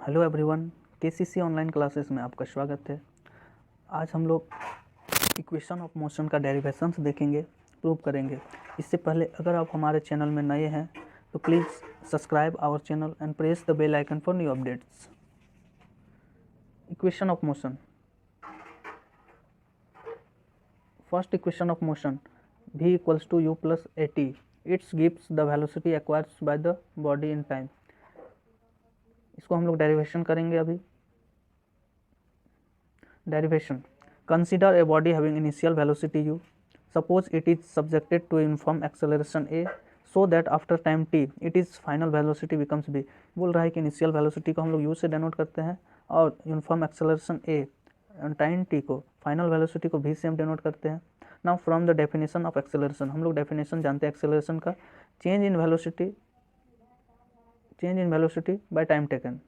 Hello everyone, KCC online classes में आपका स्वागत है। आज हम लोग इक्वेशन ऑफ मोशन का डेरिवेशंस देखेंगे, प्रूव करेंगे। इससे पहले अगर आप हमारे चैनल में नए हैं तो please subscribe our channel and press the bell icon for new updates. Equation of motion. First equation of motion v equals to U plus A T. It's gives the velocity acquires by the body in time. इसको हम लोग derivation करेंगे अभी। Derivation. Consider a body having initial velocity u. Suppose it is subjected to uniform acceleration a so that after time t its final velocity becomes b. बोल रहा है कि initial velocity को हम लोग u से डेनोट करते हैं और uniform acceleration a time t को फाइनल वेलोसिटी को v से हम डेनोट करते हैं। Now from the definition of acceleration, हम लोग डेफिनेशन जानते हैं एक्सेलरेशन का, change in velocity by time taken.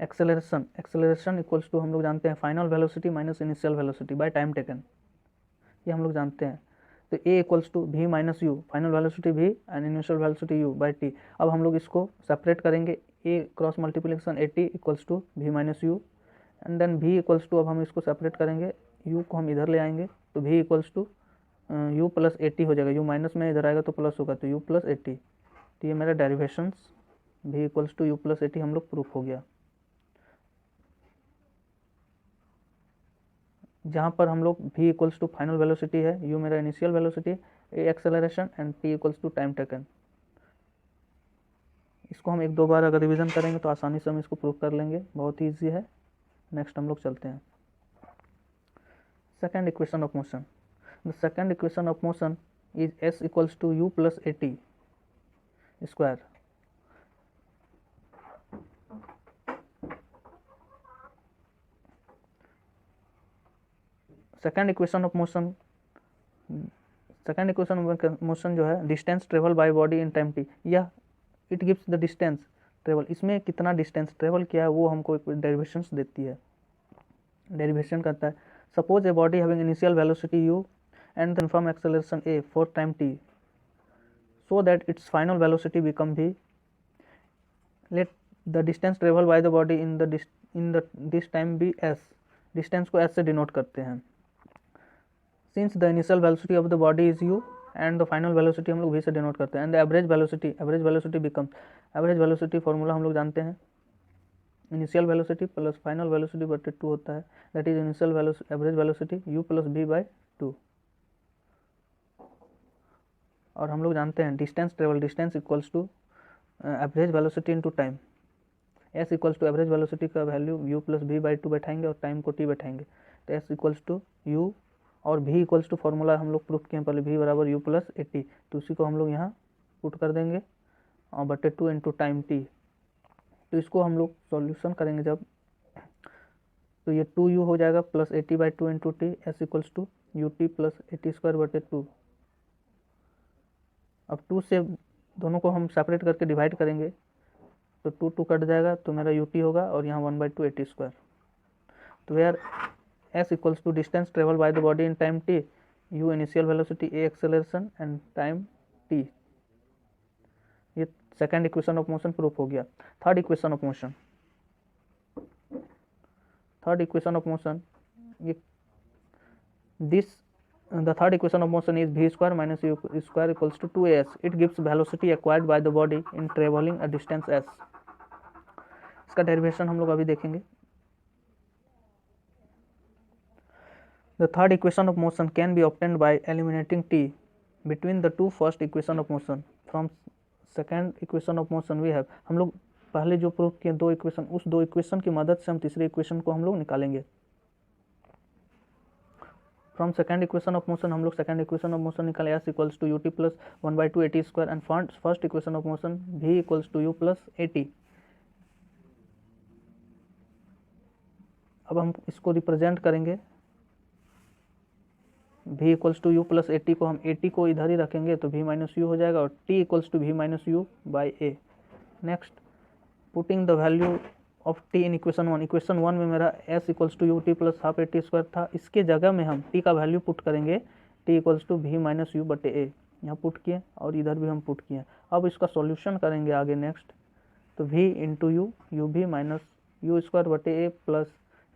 Acceleration equals to हम लोग जानते हैं final velocity minus initial velocity by time taken, ये हम लोग जानते हैं। तो a equals to v minus U, final velocity v and initial velocity u by t। अब हम लोग इसको सेपरेट करेंगे, a cross multiplication a t equals to v minus U and then v equals to, अब हम इसको separate करेंगे, u को हम इधर ले आएंगे तो v equals to u plus A T हो जाएगा, u माइनस में इधर आएगा तो प्लस होगा तो u प्लस ए टी। तो ये मेरा derivations v equals to u plus A T हम लोग प्रूफ हो गया, जहाँ पर हम लोग v equals to final velocity है, u मेरा initial velocity, a acceleration and t equals to time taken. इसको हम एक दो बार अगर रिवीजन करेंगे तो आसानी से हम इसको प्रूव कर लेंगे, बहुत ही ईजी है। नेक्स्ट हम लोग चलते हैं second equation of motion. The second equation of motion is s equals to u plus A T square. Second equation of motion जो है, distance travel by body in time t, यह it gives the distance travel, इसमें कितना distance travel किया है वो हमको एक डेरिवेशंस देती है। डेरिवेशन करता है, suppose a body having initial velocity u and uniform acceleration a for time t so that its final velocity become v. Let the distance travel by the body in this time be s. Distance को s से denote करते हैं। Since the initial velocity of the body is u and the final velocity हम लोग v से denote करते हैं, and the average velocity becomes, average velocity formula हम लोग जानते हैं, initial velocity plus final velocity बटे 2 होता है, that is average velocity u plus v by 2। और हम लोग जानते हैं distance equals to average velocity into time, s equals to average velocity का value u plus v by 2 बैठाएंगे और टाइम को t बैठाएंगे, तो s इक्वल्स टू u और v इक्वल्स टू फॉर्मूला हम लोग प्रूफ किए हैं पहले, v बराबर u प्लस ए टी, तो उसी को हम लोग यहाँ पुट कर देंगे और बटे 2 इंटू टाइम t। तो इसको हम लोग सॉल्यूशन करेंगे जब, तो ये 2u हो जाएगा plus A T by 2 into T, S equals to U T plus A T square बटे 2। अब 2 से दोनों को हम सेपरेट करके डिवाइड करेंगे तो 2 कट जाएगा तो मेरा यू टी होगा और यहाँ 1 बाई 2 ए टी स्क्वायर। तो where s equals to distance travel by the body in time t, u initial velocity, a acceleration and time t। ये second equation of motion proof हो गया। Third equation of motion, ये the third equation of motion is v square minus u square equals to 2as. It gives velocity acquired by the body in traveling a distance s. इसका derivation हम लोग अभी देखेंगे। The third equation of motion can be obtained by eliminating t between the two first equation of motion. From second equation of motion we have, हम लोग पहले जो proof किए दो इक्वेशन, उस दो इक्वेशन की मदद से हम तीसरे इक्वेशन को हम लोग निकालेंगे। From second equation of motion हम लोग सेकेंड इक्वेशन ऑफ मोशन निकाले, s equals to U T plus 1 by 2 A T square and first equation of motion v equals to U plus A T. अब हम इसको represent करेंगे, v equals to U plus A T को हम ए T को इधर ही रखेंगे तो v माइनस यू हो जाएगा और t equals to v minus U by A. Next putting the value of t in equation one में मेरा s equals to U T plus half A T square था, इसके जगह में हम t का वैल्यू पुट करेंगे, t equals to v minus U बटे ए, यहाँ पुट किए और इधर भी हम पुट किए। अब इसका सॉल्यूशन करेंगे आगे। नेक्स्ट तो v इंटू यू, यू भी माइनस यू स्क्वायर बटे ए प्लस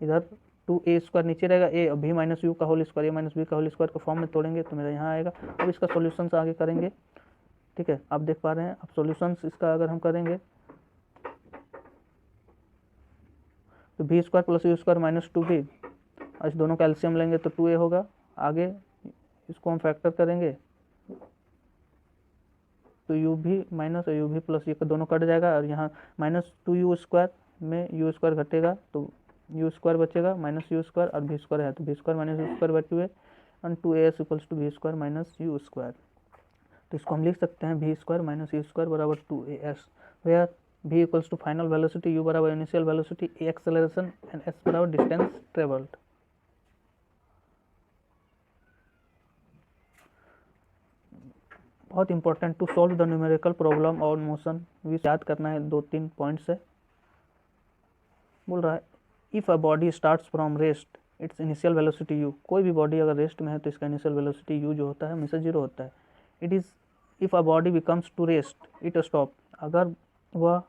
इधर 2a स्क्वायर नीचे रहेगा, ए v माइनस यू का होल स्क्वायर, ए माइनस बी का होल स्क्वायर का फॉर्म में तोड़ेंगे तो मेरा यहाँ आएगा। अब इसका सॉल्यूशंस आगे करेंगे, ठीक है, आप देख पा रहे हैं। अब सॉल्यूशंस इसका अगर हम करेंगे तो v square plus you square minus 2b, इस दोनों का एलसीएम लेंगे तो 2a होगा। आगे इसको हम फैक्टर करेंगे तो यू भी माइनस यू भी प्लस, ये दोनों कट जाएगा और यहाँ माइनस 2u स्क्वायर में यू स्क्वायर घटेगा तो यू स्क्वायर बचेगा माइनस यू स्क्वायर और v स्क्वायर है तो v square minus you square बचे हुए and 2as equals to v square minus you square. तो इसको हम लिख सकते हैं v square minus you square बराबर 2as, where v equals to final velocity, u बराबर initial velocity, a acceleration and s बराबर डिस्टेंस ट्रेवल्ड। बहुत important, to solve the numerical problem on motion भी याद करना है, 2-3 पॉइंट्स है। बोल रहा है if a body starts from rest it's initial velocity u, कोई भी बॉडी अगर रेस्ट में है तो इसका इनिशियल वेलोसिटी u जो होता है हमेशा 0 होता है। It is if a body becomes to rest it stop, अगर वह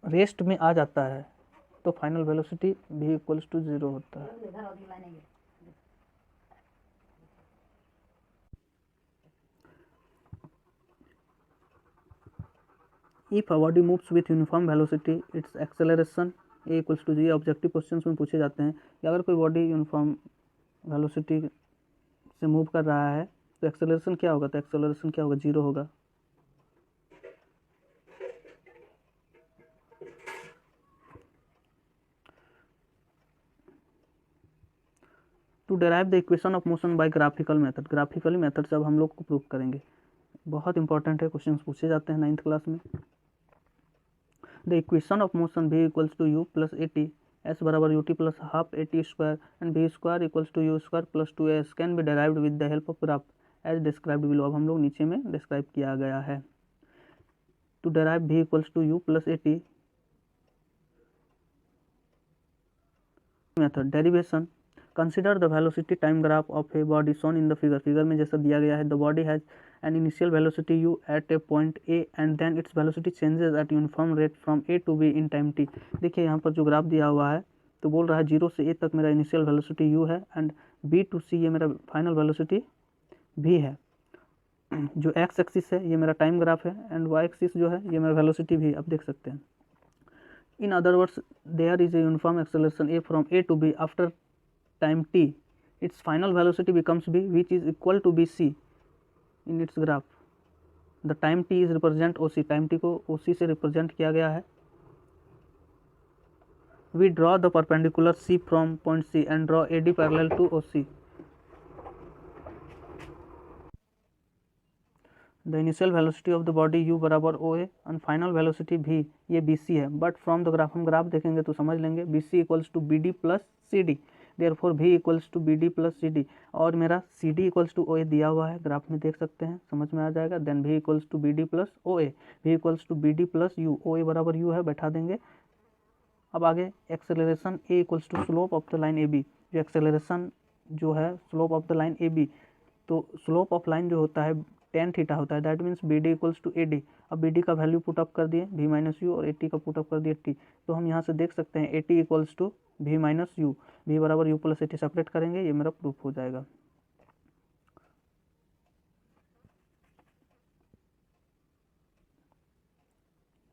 रेस्ट में आ जाता है तो final velocity v equals to 0 होता है। If a body moves with uniform velocity, its acceleration a equals to g, objective questions में पूछे जाते हैं कि अगर कोई बॉडी यूनिफॉर्म वेलोसिटी से मूव कर रहा है तो एक्सेलरेशन क्या होगा, तो एक्सेलरेशन क्या होगा, 0 होगा। To derive the equation of motion by graphical method, graphically method से अब हम लोग को प्रूव करेंगे, बहुत इंपॉर्टेंट है, क्वेश्चंस पूछे जाते हैं 9th क्लास में। The equation of motion v equals to u plus A T, s बराबर ut plus half A T square and v square equals to U square plus 2s can be derived with the help of graph as described below. अब हम लोग नीचे में describe किया गया है। To derive v equals to u plus A T method derivation, consider the velocity time graph of a body shown in the figure, figure में जैसा दिया गया है the body has an initial velocity u at a point a and then its velocity changes at uniform rate from a to b in time t। देखिए यहाँ पर जो graph दिया हुआ है तो बोल रहा है 0 से a तक मेरा इनिशियल वेलोसिटी u है एंड b टू c ये मेरा फाइनल वेलोसिटी v है। जो x एक्सिस है ये मेरा टाइम ग्राफ है एंड y एक्सिस जो है ये मेरा वेलोसिटी v, आप देख सकते हैं। In other words there is a uniform acceleration a from a to b after time t, its final velocity becomes v which is equal to bc in its graph। the time t is represent oc, time t को oc से represent किया गया है। we draw the perpendicular c from point c and draw ad parallel to oc। the initial velocity of the body u बराबर oa and final velocity v ये bc है, but from the graph, हम graph देखेंगे तो समझ लेंगे bc equals to bd plus cd, therefore v equals to bd plus cd, और मेरा cd इक्वल्स टू oa दिया हुआ है, ग्राफ में देख सकते हैं, समझ में आ जाएगा। Then v equals to bd plus oa, v equals to bd plus u, oa बराबर u है, बैठा देंगे। अब आगे acceleration a equals to slope of the line A B, जो एक्सेलरेशन जो है slope of the line A B, तो स्लोप ऑफ लाइन जो होता है tan थीटा होता है, that means bd equals to ad। अब bd का वैल्यू पुट अप कर दिए v माइनस यू और at का पुट अप कर दिए t, तो हम यहाँ से देख सकते हैं at equals to v minus U, v बराबर u प्लस at सेपरेट करेंगे, ये मेरा प्रूफ हो जाएगा।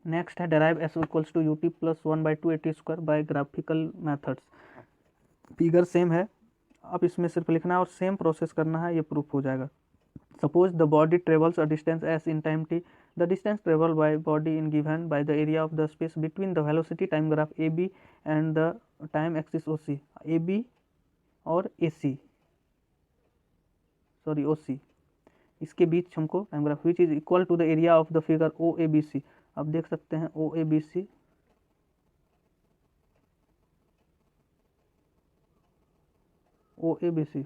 नेक्स्ट है derive s equals to ut plus 1/2 at square by graphical methods. Figure same है, अब इसमें सिर्फ लिखना है और सेम प्रोसेस करना है, ये प्रूफ हो जाएगा। Suppose the body travels a distance s in time t. The distance traveled by body in given by the area of the space between the velocity time graph AB and the time axis OC. AB और AC, sorry OC, इसके बीच हमको time graph which is equal to the area of the figure OABC। अब देख सकते हैं OABC, OABC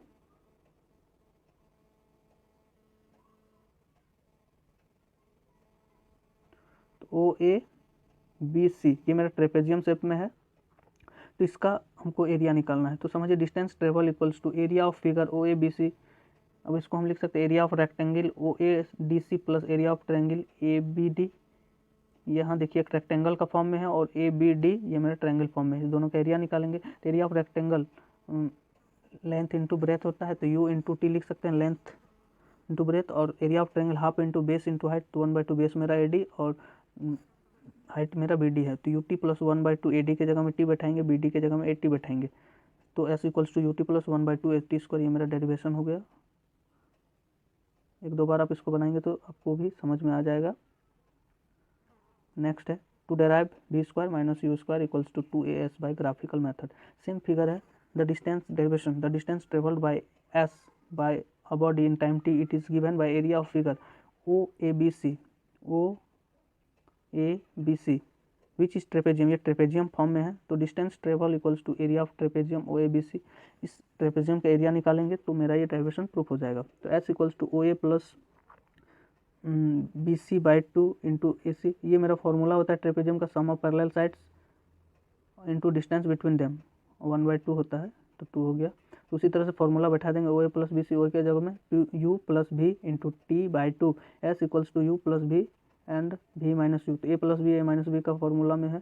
OABC ये मेरा ट्रेपेजियम शेप में है, तो इसका हमको एरिया निकालना है। तो समझिए distance travel equals to area of figure OABC। अब इसको हम लिख सकते हैं area of rectangle OADC plus area of triangle ABD यहाँ देखिए एक रेक्टेंगल का फॉर्म में है और ए बी डी ये मेरा ट्रायंगल फॉर्म में है, इस दोनों का एरिया निकालेंगे। तो area of rectangle length into breadth होता है, तो यू इंटू टी लिख सकते हैं, लेंथ इंटू ब्रेथ, और area of triangle half into base into height, तो 1/2 बेस मेरा ए डी और हाइट मेरा बी डी है, तो you T plus 1/2 A D की जगह में टी बैठाएंगे, बी डी की जगह में ए टी बैठाएंगे, तो S equals to U T plus 1/2 A T square, ये मेरा डेरिवेशन हो गया। एक दो बार आप इसको बनाएंगे तो आपको भी समझ में आ जाएगा। नेक्स्ट है to derive v square minus you square equals to 2as by graphical method. Same figure है, the distance derivation, the distance travelled by s by a body in time t, it is given by area of figure O A B C which is trapezium, ये trapezium form में है, तो distance travel equals to area of trapezium O A B C, इस trapezium का area निकालेंगे तो मेरा ये डेरिवेशन प्रूफ हो जाएगा। तो S equals to O A plus B C by 2 into A C, ये मेरा फॉर्मूला होता है ट्रेपेजियम का, sum of parallel sides into distance between them, 1/2 होता है, तो 2 हो गया। तो उसी तरह से फॉर्मूला बैठा देंगे, ओ ए प्लस बी सी, ओ के जगह में U plus V into T by 2, S equals to U plus V and V minus U, तो A plus B A minus B का फॉर्मूला में है,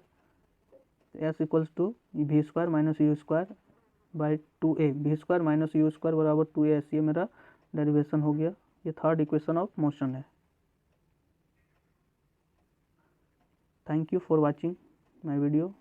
S equals to V square minus you square by 2a, V square minus you square बराबर 2as, ये मेरा derivation हो गया। ये थर्ड इक्वेशन ऑफ मोशन है। Thank you for watching my video.